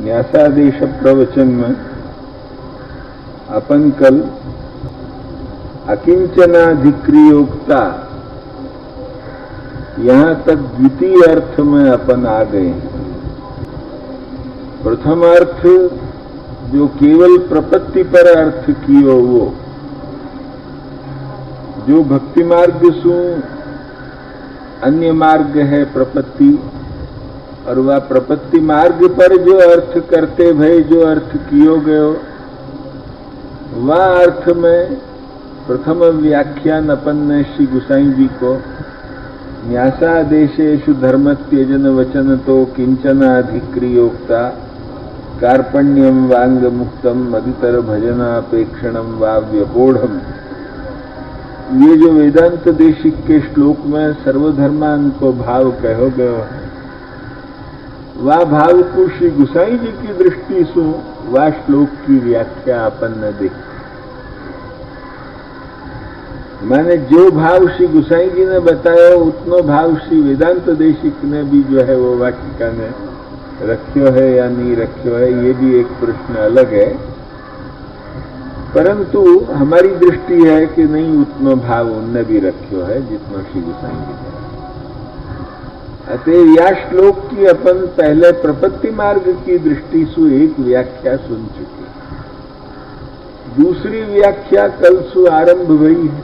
न्यासादेश प्रवचन में अपन कल अकिंचनाधिक्रियोक्ता यहां तक द्वितीय अर्थ में अपन आ गए हैं। प्रथम अर्थ जो केवल प्रपत्ति पर अर्थ कियो वो जो भक्ति मार्ग सु अन्य मार्ग है प्रपत्ति, और वह प्रपत्ति मार्ग पर जो अर्थ करते भय जो अर्थ कियो गयो वह अर्थ में प्रथम व्याख्यान अपन ने श्री गुसाई जी को न्यासादेशेषु धर्म त्यजन वचन तो किंचन अधिक्रियोक्ता कार्पण्यम वांग मुक्तम अधितर भजनापेक्षणम वा व्यपोढ़म, ये जो वेदांत देशिक के श्लोक में सर्वधर्मान को भाव कहो गयो है, वह भाव को श्री गुसाई जी की दृष्टि से वह श्लोक की व्याख्या अपन ने देखी। मैंने जो भाव श्री गुसाई जी ने बताया उतनो भाव श्री वेदांत देशिक ने भी जो है वो वाटिका ने रखियो है या नहीं रखियो है, ये भी एक प्रश्न अलग है, परंतु हमारी दृष्टि है कि नहीं उतनो भाव उनने भी रखियो है जितना श्री गुसाई जी ने। अतः या श्लोक की अपन पहले प्रपत्ति मार्ग की दृष्टि से एक व्याख्या सुन चुके, दूसरी व्याख्या कल से आरंभ हुई है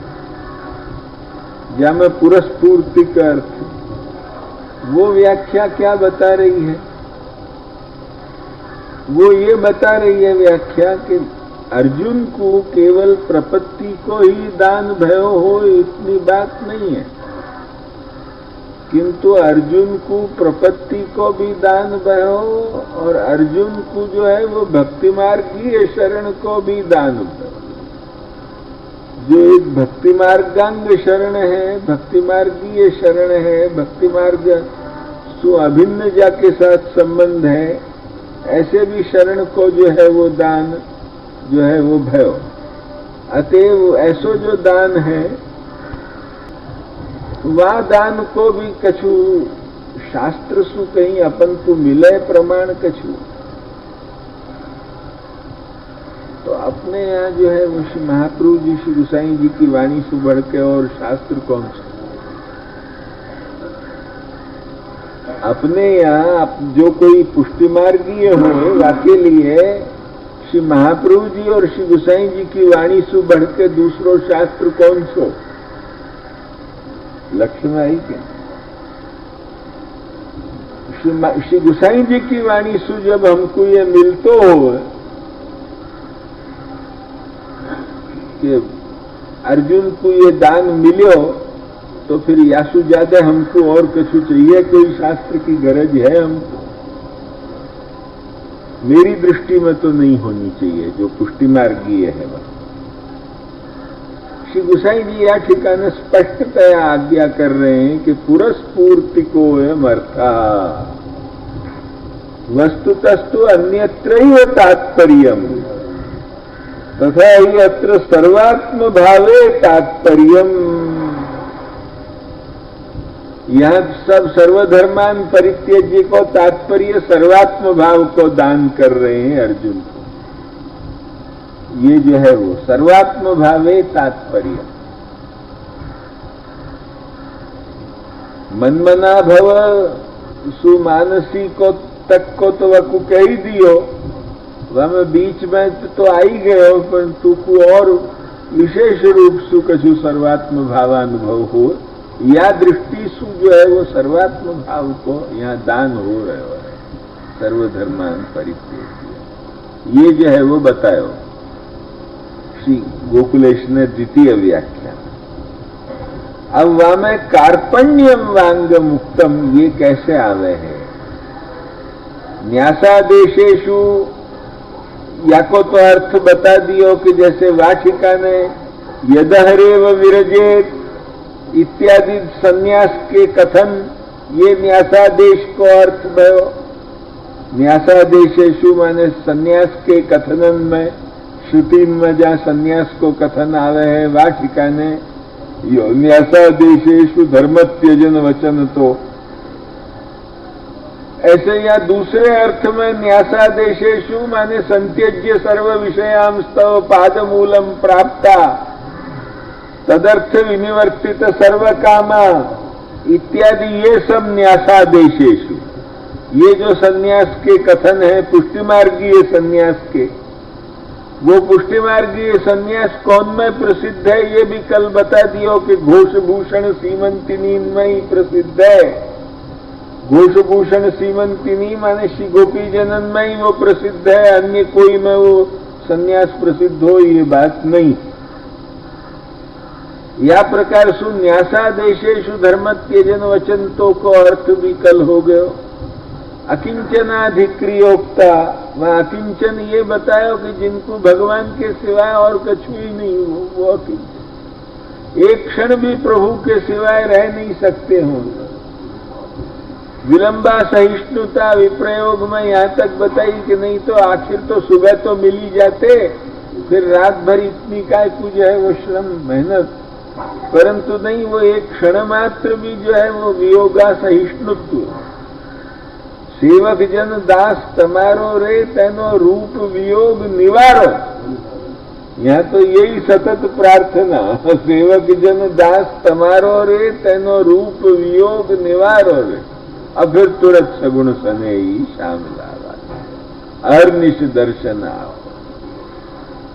जहां में पुरस्पूर्ति का अर्थ, वो व्याख्या क्या बता रही है? वो ये बता रही है व्याख्या कि अर्जुन को केवल प्रपत्ति को ही दान भयो हो इतनी बात नहीं है, किंतु अर्जुन को प्रपत्ति को भी दान भयो और अर्जुन को जो है वो भक्ति मार्गीय शरण को भी दान भयो। जो एक भक्ति मार्गांग शरण है, भक्ति मार्गीय शरण है, भक्ति मार्ग सु अभिन्न जा के साथ संबंध है, ऐसे भी शरण को जो है वो दान जो है वो भयो। अतएव ऐसो जो दान है वह दान को भी कछु शास्त्र सु कहीं अपन को मिले प्रमाण कछु, तो अपने यहाँ जो है वो श्री महाप्रभु जी श्री गुसाई जी की वाणी से बढ़ के और शास्त्र कौन सा? अपने यहाँ जो कोई पुष्टि मार्गीय हो वाके लिए श्री महाप्रभु जी और श्री गुसाई जी की वाणी से बढ़ के दूसरो शास्त्र कौन सो? लक्ष्य में आई क्या? श्री गुसाई जी की वाणी से जब हमको ये मिलतो हो कि अर्जुन को ये दान मिलो, तो फिर यासु ज्यादा हमको और कछु चाहिए? कोई शास्त्र की गरज है हमको? मेरी दृष्टि में तो नहीं होनी चाहिए जो पुष्टि मार्गीय है वह। श्री गुसाई जी या ठिकाने स्पष्टतया आज्ञा कर रहे हैं कि पुरस्पूर्ति को अर्था वस्तुतस्तु अन्यत्रैव तात्पर्यम् तथा ही अत्र सर्वात्म भावे तात्पर्यम्। यह सब सर्वधर्मान परित्यज्य को तात्पर्य सर्वात्म भाव को दान कर रहे हैं अर्जुन को। ये जो है वो सर्वात्म भावे तात्पर्य। मनमना भव सुमानसी को तक को तो वह कह ही दियो, वह में बीच में तो आ ही गए, परंतु को और विशेष रूप से कछु सर्वात्म भावानुभव हो या दृष्टि सु जो है वो सर्वात्म भाव को यहाँ दान हो रहे हो है सर्वधर्मान परित्यज्य। ये जो है वो बतायो श्री गोकुलेश ने द्वितीय व्याख्या। अब वहां में कार्पण्यम वांग मुक्तम ये कैसे आवे है? न्यासादेशेषु या को तो अर्थ बता दियो कि जैसे वाटिका ने यदहरेव विरजेत इत्यादि संन्यास के कथन, ये न्यासादेश को अर्थ भयो। न्यासादेशेषु माने संन्यास के कथनन में, श्रुति में जहाँ संन्यास को कथन आवे है वाटिका ने न्यासादेशेषु धर्म त्यजन वचन तो ऐसे या दूसरे अर्थ में न्यासादेशेषु माने संत्यज्य सर्व विषयांस्तव पादमूलम प्राप्ता तदर्थ विनिवर्तित सर्व कामा इत्यादि, ये सब न्यासादेशेषु, ये जो सन्यास के कथन है पुष्टिमार्गीय सन्यास के, वो पुष्टिमार्गीय सन्यास कौन में प्रसिद्ध है ये भी कल बता दियो कि घोषभूषण सीमंतिनी में ही प्रसिद्ध है। घोषभूषण सीमंतिनी माने श्री गोपी जनन में ही वो प्रसिद्ध है, अन्य कोई में वो सन्यास प्रसिद्ध हो ये बात नहीं। या प्रकार सु न्यासादेशेषु धर्म त्यजन वचनों को अर्थ भी कल हो गयो। अकिंचनाधिक्रियोक्ता, वह अकिंचन ये बतायो कि जिनको भगवान के सिवाय और कछु ही नहीं हो, वो अकिंचन, एक क्षण भी प्रभु के सिवाय रह नहीं सकते हो। विलंबा सहिष्णुता विप्रयोग में यहां तक बताई कि नहीं तो आखिर तो सुबह तो मिल ही जाते, फिर रात भर इतनी काय कुछ है वो श्रम मेहनत, परंतु नहीं, वो एक क्षण मात्र भी जो है वो वियोगा सहिष्णुत्व। सेवक जन दास तमारो रे तेनो रूप वियोग निवारो, यहाँ तो यही सतत प्रार्थना, सेवक जन दास तमारो रे तेनो रूप वियोग निवारो रे। अब फिर तुरंत सगुण सने ही शामिल आवा, अरनिश दर्शन आओ,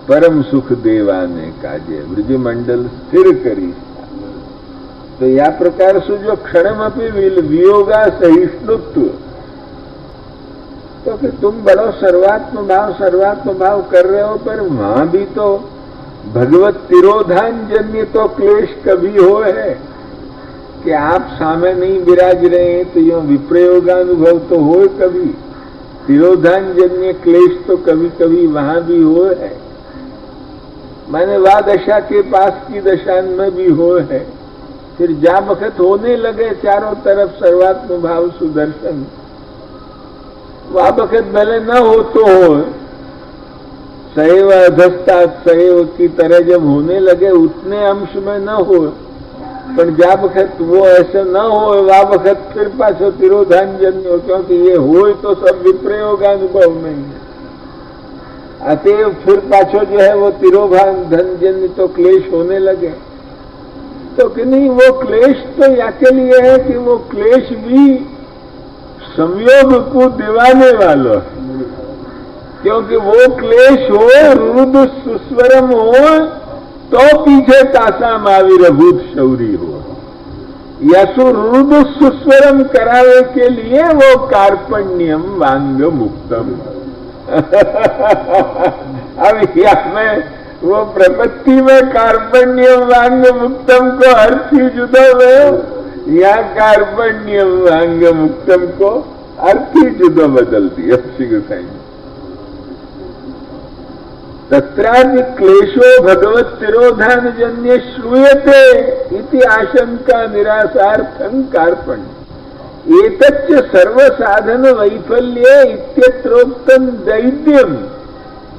परम सुख देवाने काजे ब्रजमंडल स्थिर करी। तो या प्रकार से जो क्षणमपि वियोगा सहिष्णुत्व, तो कि तुम बड़ो सर्वात्म भाव कर रहे हो, पर वहां भी तो भगवत तिरोधान जन्य तो क्लेश कभी हो है कि आप सामने नहीं विराज रहे हैं, तो यो विप्रयोगानुभव तो हो कभी, तिरोधान जन्य क्लेश तो कभी कभी वहां भी हो है, माने वा दशा के पास की दशा में भी हो है। फिर जा वक्त होने लगे चारों तरफ सर्वात्म भाव सुदर्शन, वह वक्त भले न हो तो हो, सैव अधस्ता सैव की तरह जब होने लगे उतने अंश में न हो, पर जा वक्त वो ऐसे न हो, वह वक्त फिर पाछो तिरोधान जन्य हो, क्योंकि ये हो तो सब विप्रयोगानुभव में है। अतएव फिर पाछो जो है वो तिरोधान जन्य तो क्लेश होने लगे। तो कि नहीं, वो क्लेश तो या के लिए है कि वो क्लेश भी संयोग को दिवाने वालों है, क्योंकि वो क्लेश हो रुद्र सुस्वरम हो तो पीछे तासाम आविर्भूत शौरी हो, यसु रुद्र सुस्वरम करावे के लिए वो कार्पण्यम वांग मुक्तम। अब यहाँ वो प्रपत्ति में कार्पण्यम वांग मुक्तम को अर्थ ही जुदा है, या कार्पण्यम वांग मुक्तम को अर्थ ही जुदा बदल दिया श्री गोसाई ने। तत्रादि क्लेशो भगवत तिरोधान जन्य श्रूयते इति आशंका निरासार्थं कार्पण्य एतच्च सर्व साधन वैफल्ये इत्यत्रोक्तं दैद्यम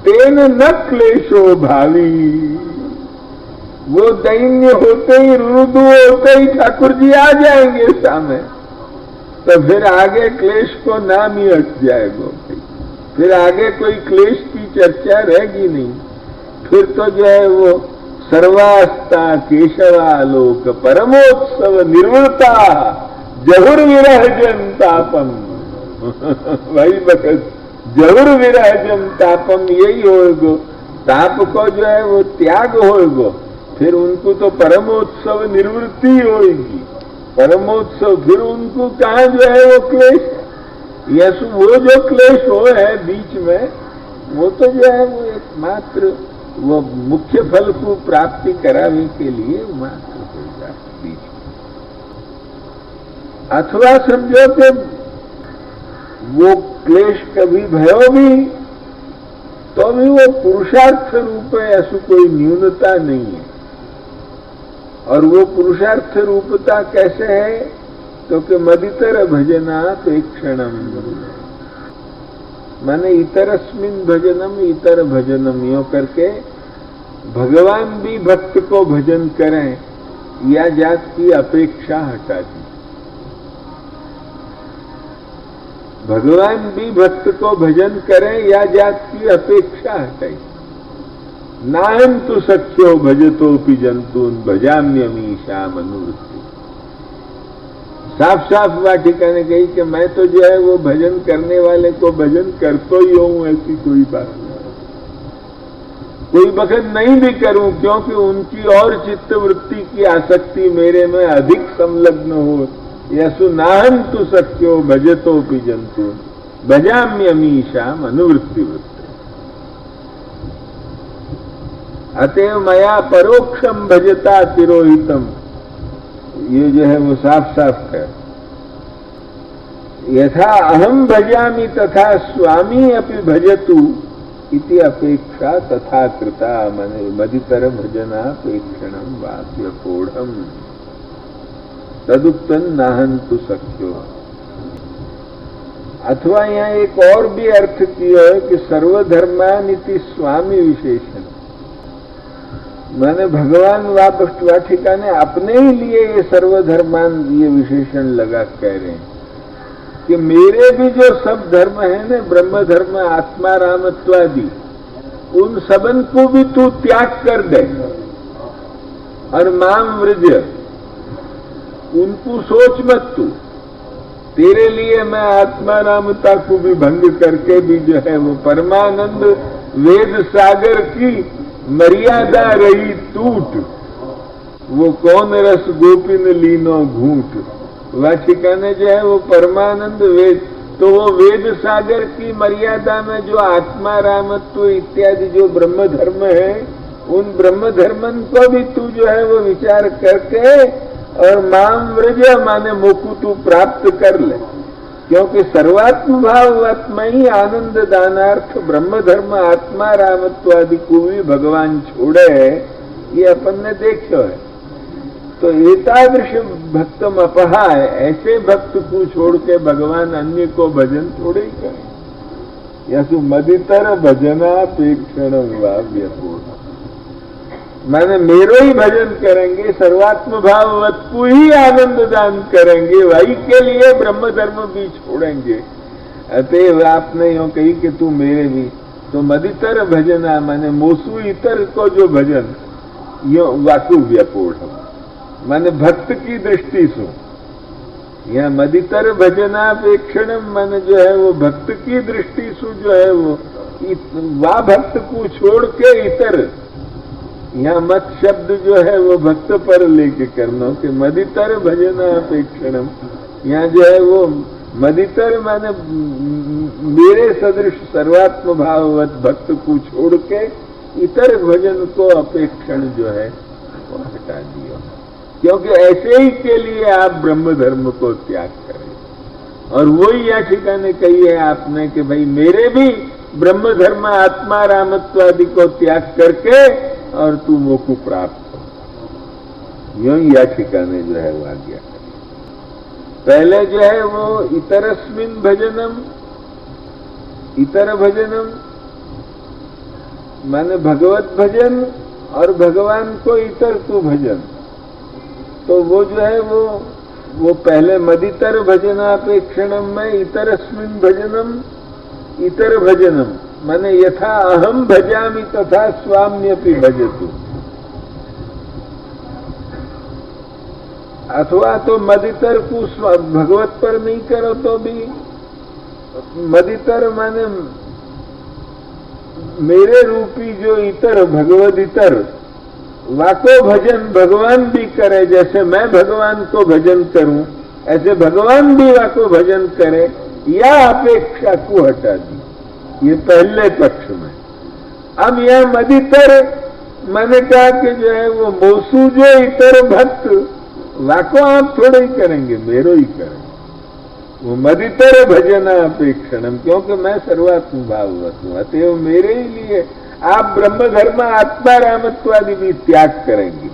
तेन न क्लेशो भावी। वो दैन्य होते ही रुदु होते ही ठाकुर जी आ जाएंगे सामने, तो फिर आगे क्लेश को नाम ही हट जाएगा, फिर आगे कोई क्लेश की चर्चा रहेगी नहीं। फिर तो जो है वो सर्वास्ता केशवालोक परमोत्सव निर्वृता जहुर विरह जनतापम। भाई बखत जहुर विरह जनतापम यही होएगो, ताप को जो है वो त्याग होएगो, फिर उनको तो परमोत्सव निवृत्ति होगी, परमोत्सव फिर उनको कहाँ जो है वो क्लेश, यस वो जो क्लेश हो है बीच में, वो तो जो है वो एकमात्र वो मुख्य फल को प्राप्ति कराने के लिए मात्र होगा बीच में। अथवा समझो कि वो क्लेश कभी भयो भी तो भी वो पुरुषार्थ रूप है, ऐसी कोई न्यूनता नहीं है। और वो पुरुषार्थ रूपता कैसे है, तो कि मदितर भजना तो एक क्षणम, माने इतरस्मिन भजनम इतर भजनम, यो करके भगवान भी भक्त को भजन करें, या जात की अपेक्षा हटा दी। भगवान भी भक्त को भजन करें या जात की अपेक्षा हटे। नाहं तु सख्यो भजतोपि जंतून भजाम्यमीशा मनुवृत्ति। साफ साफ वाटिका ने कही कि मैं तो जो है वो भजन करने वाले को भजन करतो ही हूं, ऐसी कोई बात नहीं, कोई वक्त नहीं भी करूं, क्योंकि उनकी और चित्त वृत्ति की आसक्ति मेरे में अधिक संलग्न हो। यसु नाहं तु सख्यो भजतोपि जंतून भजाम्यमीशा मनुवृत्ति वृत्ति। अतएव मया परोक्षम भजता तिरोहितम, ये जो है वो साफ साफ है। यथा अहम भजामि तथा स्वामी अपि भजतु इति अपेक्षा तथा कृता मदितर भजनापेक्षणम वाक्यकोढ़म तदुक्तन नाहं तु सख्यो। अथवा यहाँ एक और भी अर्थ किया है कि सर्वधर्मान इति स्वामी विशेषण, मैंने भगवान वाटिका ने अपने ही लिए ये सर्वधर्मान ये विशेषण लगा कह रहे हैं कि मेरे भी जो सब धर्म है ना, ब्रह्म धर्म आत्मा रामत्वादि, उन सबन को भी तू त्याग कर दे और माम व्रज, उनको सोच मत तू। तेरे लिए मैं आत्मा रामता को भी भंग करके भी जो है वो परमानंद वेद सागर की मर्यादा रही टूट, वो कौन रस गोपिन लीनो घूट। वाचिका ने जो है वो परमानंद वेद, तो वो वेद सागर की मर्यादा में जो आत्मा रामत्व इत्यादि जो ब्रह्म धर्म है, उन ब्रह्म धर्मन को भी तू जो है वो विचार करके और माम व्रज माने मोकु तू प्राप्त कर ले। क्योंकि सर्वात्म भावात्मा ही आनंद दानार्थ ब्रह्म धर्म आत्मा रामत्वादि को भी भगवान छोड़े है, ये अपन ने देखो है। तो एतादृश भक्तम अपहाय, ऐसे भक्त को छोड़ के भगवान अन्य को भजन थोड़े ही करें। यसु मदितर भजनापेक्षण व्यपूर्ण, माने मेरो ही भजन करेंगे, सर्वात्म भाववत को ही आनंद दान करेंगे, वही के लिए ब्रह्म धर्म भी छोड़ेंगे। अतएव आपने यूं कही कि तू मेरे भी, तो मदितर भजना माने मोसु इतर को जो भजन, यो वाकु व्यपूर्ण माने भक्त की दृष्टि से। यह मदितर भजनापेक्षणम माने जो है वो भक्त की दृष्टि से जो है वो वा भक्त को छोड़ के इतर, यहाँ मत शब्द जो है वो भक्त पर लेके करना कि मदितर भजनापेक्षणम। यहाँ जो है वो मदितर माने मेरे सदृश सर्वात्म भाववत भक्त को छोड़ के इतर भजन को अपेक्षण जो है वो हटा दिया, क्योंकि ऐसे ही के लिए आप ब्रह्म धर्म को त्याग करें। और वही याचिका ने कही है आपने कि भाई मेरे भी ब्रह्म धर्म आत्मा रामत्वादि को त्याग करके और तू वो को प्राप्त हो। यही याचिका ने जो है वो आज्ञा करी। पहले जो है वो इतरस्मिन भजनम, इतर भजनम माने भगवत भजन और भगवान को इतर तू भजन, तो वो जो है वो पहले मदितर भजनापेक्षणम में इतरस्मिन भजनम, इतर भजनम माने यथा अहम भजामि तथा स्वाम्यपि भजतु। अथवा तो मदितर को भगवत पर नहीं करो तो भी मदितर माने मेरे रूपी जो इतर भगवद इतर वाको भजन भगवान भी करे, जैसे मैं भगवान को भजन करूं ऐसे भगवान भी वाको भजन करे, या अपेक्षा को हटा दी। ये पहले पक्ष में। अब यह मदितर मैंने कहा कि जो है वो मोसू जो इतर भक्त वाको आप थोड़े ही करेंगे, मेरो ही करेंगे। वो मदितर भजन अपेक्षणम, क्योंकि मैं सर्वात्म भाववत हूं, अतएव मेरे ही लिए आप ब्रह्म धर्म आत्मा रामत्वादि भी त्याग करेंगे।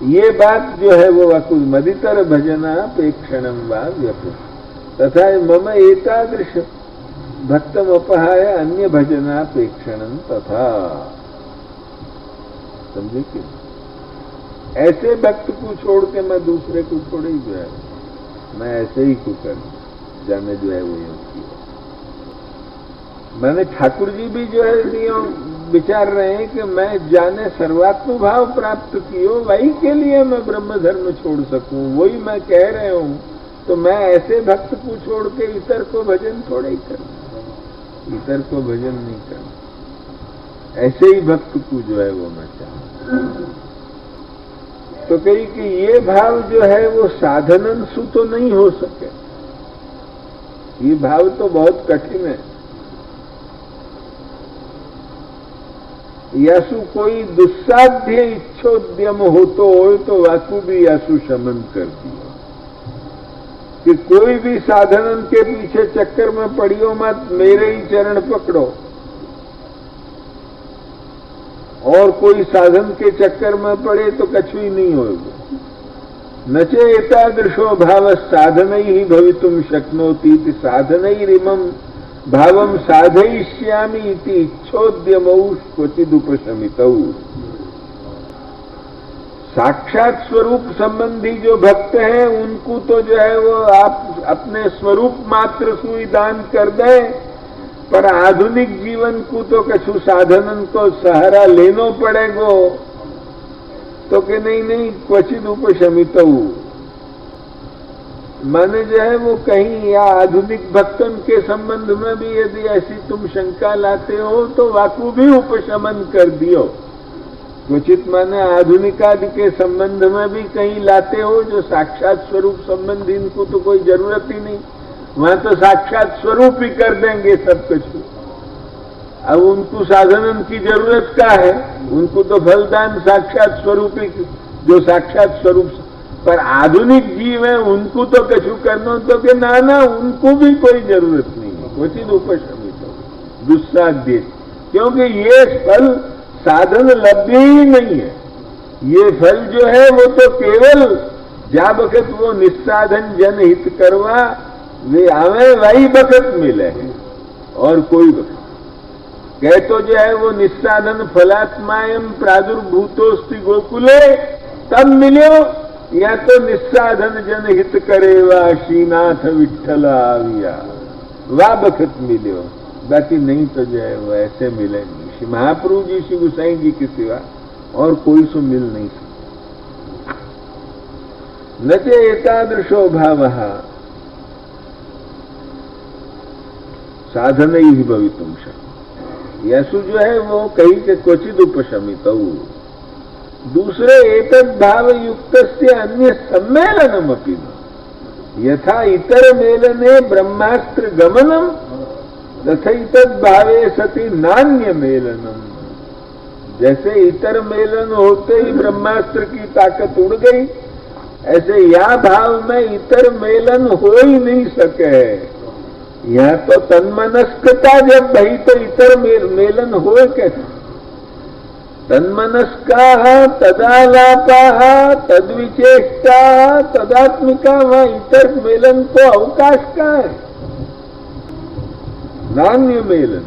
ये बात जो है वो वाकु मदितर भजनापेक्षणम वा व्यपु तथा मम एतादृश भक्तम अपहाय अन्य भजनापेक्षणम तथा। समझे कि ऐसे भक्त को छोड़ के मैं दूसरे को थोड़े ही जो है मैं ऐसे ही को करूं। जाने जो है वो यूं किया। मैंने ठाकुर जी भी जो है यूं विचार रहे हैं कि मैं जाने सर्वात्म भाव प्राप्त कियो, वही के लिए मैं ब्रह्म धर्म छोड़ सकूं, वही मैं कह रहे हूं। तो मैं ऐसे भक्त को छोड़ के इतर को भजन थोड़ा ही करना, इतर को भजन नहीं करना, ऐसे ही भक्त को जो है वो मैं चाहूं। तो कही कि ये भाव जो है वो साधनन सु तो नहीं हो सके, ये भाव तो बहुत कठिन है। यासु कोई दुस्साध्य इच्छोद्यम हो तो वाकु भी यासु शमन कर दिया कि कोई भी साधनन के पीछे चक्कर में पड़ियो मत, मेरे ही चरण पकड़ो। और कोई साधन के चक्कर में पड़े तो कछु ही नहीं होगा। नचे एतादृशो भाव साधन ही भवितुम शक्नोति, साधन ही रिमम भावम साधयिष्यामि इति इच्छोद्यमौ क्वचिदुपशमितौ। साक्षात स्वरूप संबंधी जो भक्त हैं उनको तो जो है वो आप अपने स्वरूप मात्र सुई दान कर दें, पर आधुनिक जीवन को तो कछु साधनन को सहारा लेनो पड़ेगो। तो कि नहीं क्वचित उपशमितौ, माने जो है वो कहीं या आधुनिक भक्तन के संबंध में भी यदि ऐसी तुम शंका लाते हो तो वाकु भी उपशमन कर दियो। क्वचित माने आधुनिक आदि के संबंध में भी कहीं लाते हो जो साक्षात स्वरूप संबंधी, इनको तो कोई जरूरत ही नहीं, वहां तो साक्षात स्वरूप ही कर देंगे सब कुछ। अब उनको साधनन की जरूरत क्या है, उनको तो फलदान साक्षात स्वरूप ही, जो साक्षात स्वरूप। पर आधुनिक जीव है उनको तो कछु करना तो कि ना उनको भी कोई जरूरत नहीं है, क्वचित उपशमित हो दुस्साध्य, क्योंकि ये फल साधन लभ्य ही नहीं है। ये फल जो है वो तो केवल जा बखत वो निस्साधन जनहित करवा वे आवे वही बखत मिले है, और कोई बखत कह तो जो है वो निस्साधन फलात्मायम प्रादुर्भूतोस्ति गोकुले तब मिलो, या तो निस्साधन जनहित करेवा श्रीनाथ विठ्ठल आविया वाह बखत मिलो, बाकी नहीं तो जो है वो ऐसे मिलेंगे। श्री महाप्रभु जी श्री गोसाई जी के सिवा और कोई सो मिल नहीं सकता। न चे एतादृशो भावः साधन ही भवितुम शक्य, यसु जो है वो कही के क्वचित उपशमित। दूसरे एतद् भाव युक्त से अन्य सम्मेलनम अपि यथा इतर मेलने ब्रह्मास्त्र गमनम तथा इतद् भावे सति नान्य मेलनम। जैसे इतर मेलन होते ही ब्रह्मास्त्र की ताकत उड़ गई, ऐसे यह भाव में इतर मेलन हो ही नहीं सके। यह तो तन्मनस्कता जब भई तो इतर मेलन हो कैसे। तन्मनस्का तदालापा तद्विचेष्टा तदात्मिका, वह इतर मेलन को अवकाश का है, नान्य मेलन।